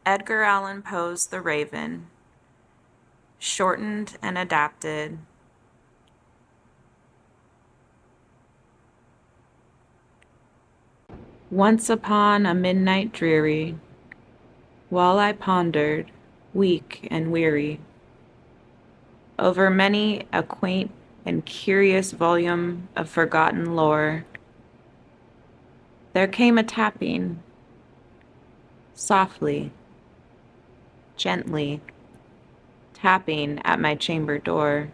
Edgar Allan Poe's The Raven, shortened and adapted. Once upon a midnight dreary, while I pondered, weak and weary, over many a quaint and curious volume of forgotten lore, there came a tapping, softly, gently, tapping at my chamber door.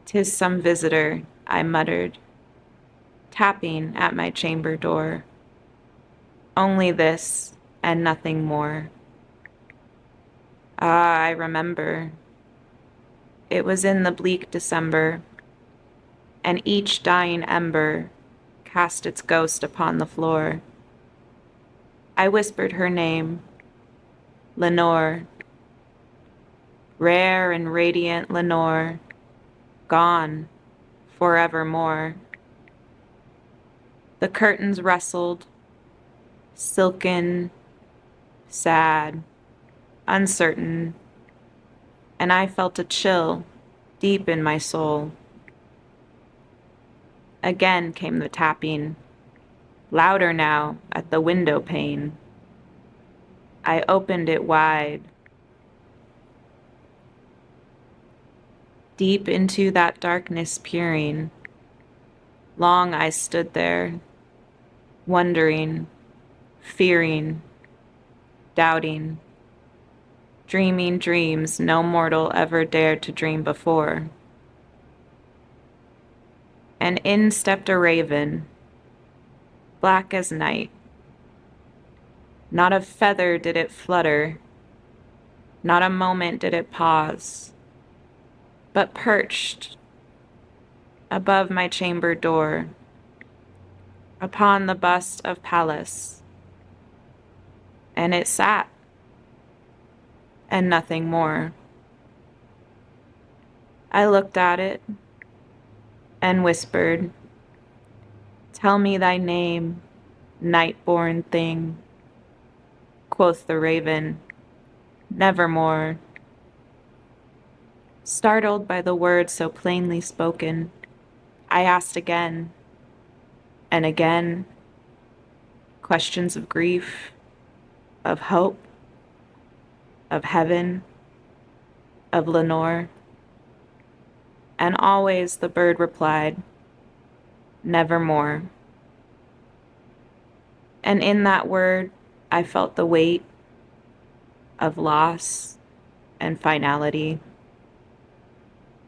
"'Tis some visitor," I muttered, tapping at my chamber door. Only this, and nothing more. Ah, I remember. It was in the bleak December, and each dying ember cast its ghost upon the floor. I whispered her name, Lenore. Rare and radiant Lenore, gone forevermore. The curtains rustled, silken, sad, uncertain, and I felt a chill deep in my soul. Again came the tapping, louder now at the window pane. I opened it wide. Deep into that darkness peering, long I stood there, wondering, fearing, doubting, dreaming dreams no mortal ever dared to dream before. And in stepped a raven, black as night. Not a feather did it flutter, not a moment did it pause, but perched above my chamber door, upon the bust of Pallas, and it sat, and nothing more. I looked at it, and whispered, "Tell me thy name, night-born thing." Quoth the raven, "Nevermore." Startled by the words so plainly spoken, I asked again, and again, questions of grief, of hope, of heaven, of Lenore. And always the bird replied, "Nevermore." And in that word, I felt the weight of loss and finality.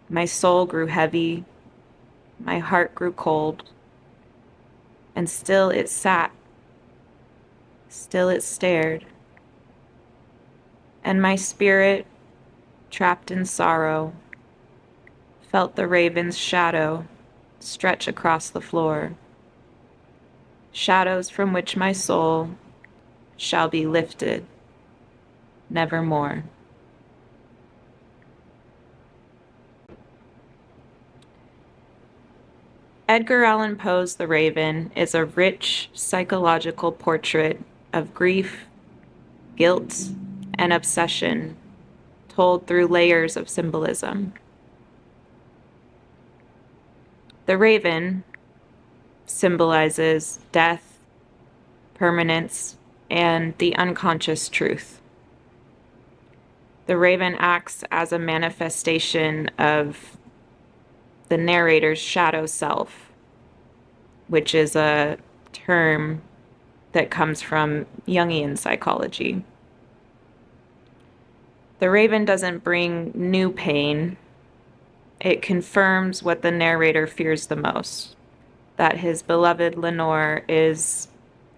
My soul grew heavy, my heart grew cold, and still it sat, still it stared. And my spirit, trapped in sorrow, felt the raven's shadow stretch across the floor. Shadows from which my soul shall be lifted nevermore. Edgar Allan Poe's The Raven is a rich psychological portrait of grief, guilt, and obsession told through layers of symbolism. The raven symbolizes death, permanence, and the unconscious truth. The raven acts as a manifestation of the narrator's shadow self, which is a term that comes from Jungian psychology. The raven doesn't bring new pain. It confirms what the narrator fears the most, that his beloved Lenore is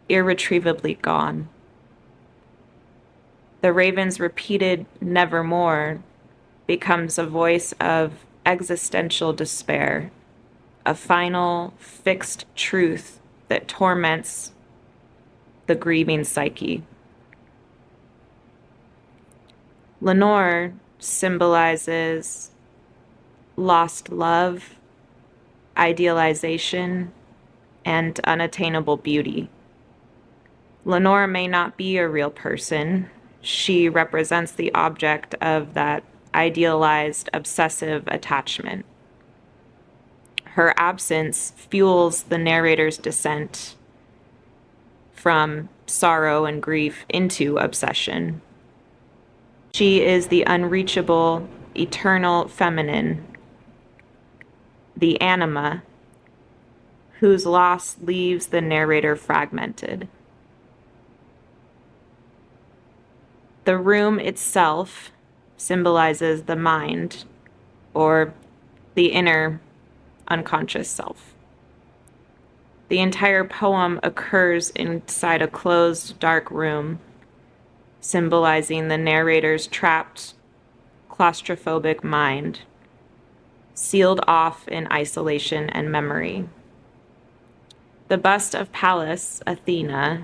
irretrievably gone. The raven's repeated "nevermore" becomes a voice of existential despair, a final, fixed truth that torments the grieving psyche. Lenore symbolizes lost love, idealization, and unattainable beauty. Lenore may not be a real person. She represents the object of that idealized, obsessive attachment. Her absence fuels the narrator's descent from sorrow and grief into obsession. She is the unreachable, eternal feminine, the anima, whose loss leaves the narrator fragmented. The room itself symbolizes the mind, or the inner unconscious self. The entire poem occurs inside a closed, dark room, symbolizing the narrator's trapped, claustrophobic mind, sealed off in isolation and memory. The bust of Pallas, Athena,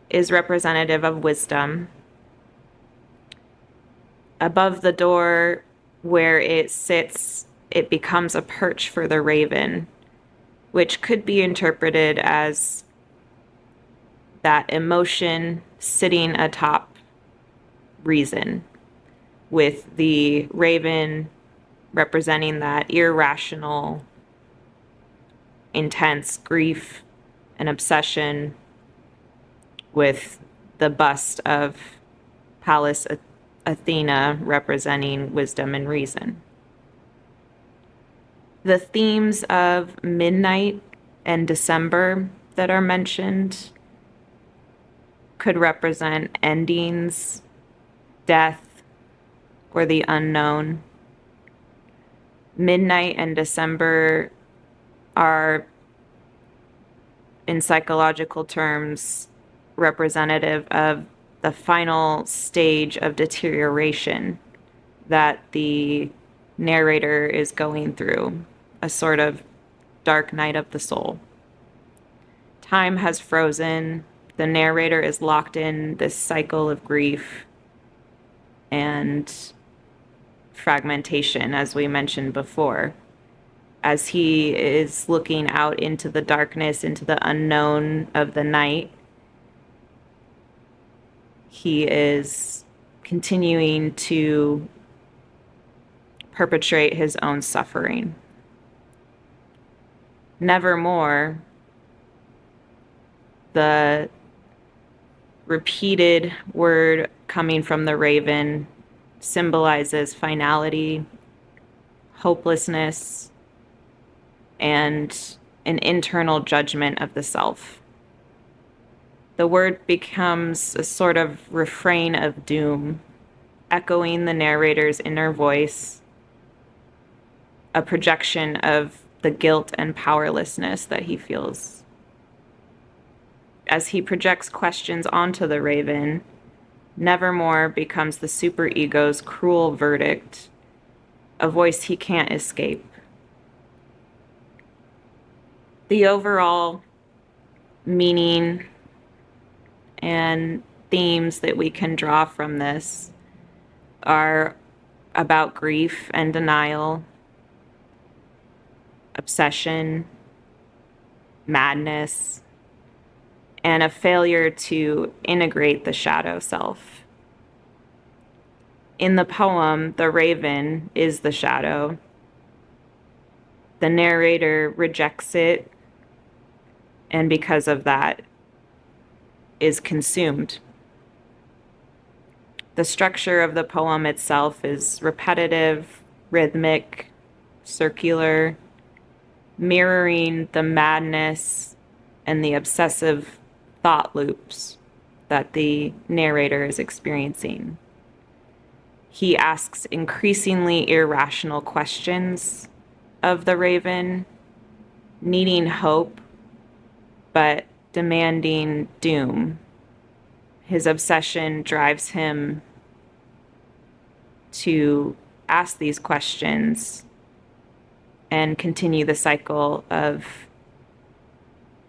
is representative of wisdom. Above the door where it sits, it becomes a perch for the raven, which could be interpreted as that emotion sitting atop reason, with the raven representing that irrational, intense grief and obsession, with the bust of Pallas Athena representing wisdom and reason. The themes of midnight and December that are mentioned could represent endings, death, or the unknown. Midnight and December are, in psychological terms, representative of the final stage of deterioration that the narrator is going through, a sort of dark night of the soul. Time has frozen. The narrator is locked in this cycle of grief and fragmentation, as we mentioned before. As he is looking out into the darkness, into the unknown of the night, he is continuing to perpetrate his own suffering. Nevermore, the repeated word coming from the raven symbolizes finality, hopelessness, and an internal judgment of the self. The word becomes a sort of refrain of doom, echoing the narrator's inner voice, a projection of the guilt and powerlessness that he feels. As he projects questions onto the raven, nevermore becomes the superego's cruel verdict, a voice he can't escape. The overall meaning and themes that we can draw from this are about grief and denial, obsession, madness, and a failure to integrate the shadow self. In the poem, the raven is the shadow. The narrator rejects it, and because of that, is consumed. The structure of the poem itself is repetitive, rhythmic, circular, mirroring the madness and the obsessive thought loops that the narrator is experiencing. He asks increasingly irrational questions of the raven, needing hope, but demanding doom. His obsession drives him to ask these questions and continue the cycle of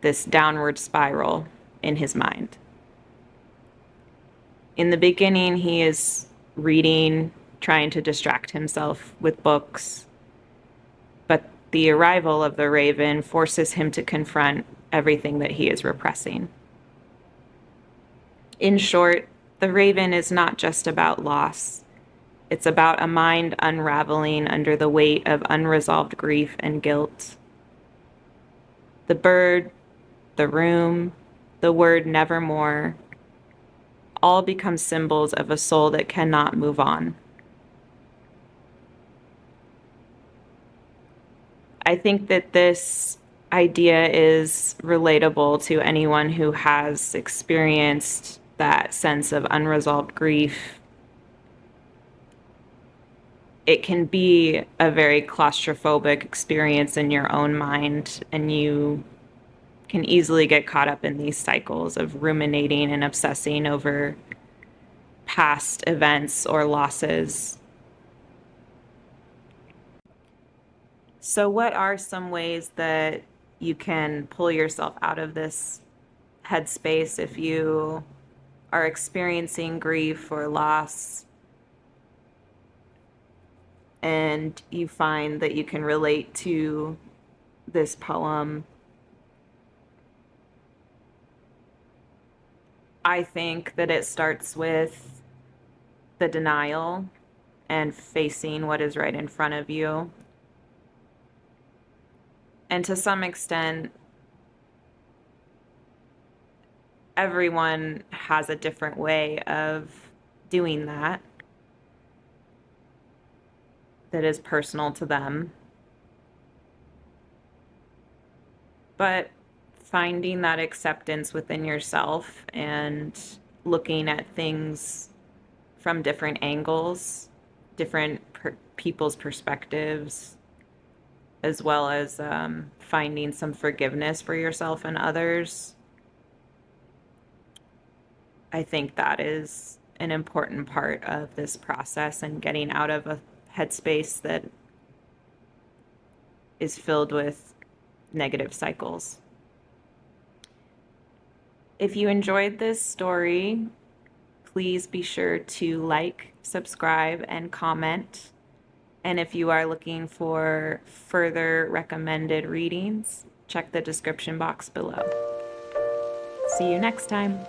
this downward spiral in his mind. In the beginning, he is reading, trying to distract himself with books, but the arrival of the raven forces him to confront everything that he is repressing. In short, The Raven is not just about loss. It's about a mind unraveling under the weight of unresolved grief and guilt. The bird, the room, the word nevermore all become symbols of a soul that cannot move on. I think that this idea is relatable to anyone who has experienced that sense of unresolved grief. It can be a very claustrophobic experience in your own mind, and you can easily get caught up in these cycles of ruminating and obsessing over past events or losses. So, what are some ways that you can pull yourself out of this headspace if you are experiencing grief or loss and you find that you can relate to this poem? I think that it starts with the denial and facing what is right in front of you. And to some extent, everyone has a different way of doing that is personal to them. But finding that acceptance within yourself and looking at things from different angles, different people's perspectives, as well as finding some forgiveness for yourself and others. I think that is an important part of this process and getting out of a headspace that is filled with negative cycles. If you enjoyed this story, please be sure to like, subscribe, and comment. And if you are looking for further recommended readings, check the description box below. See you next time.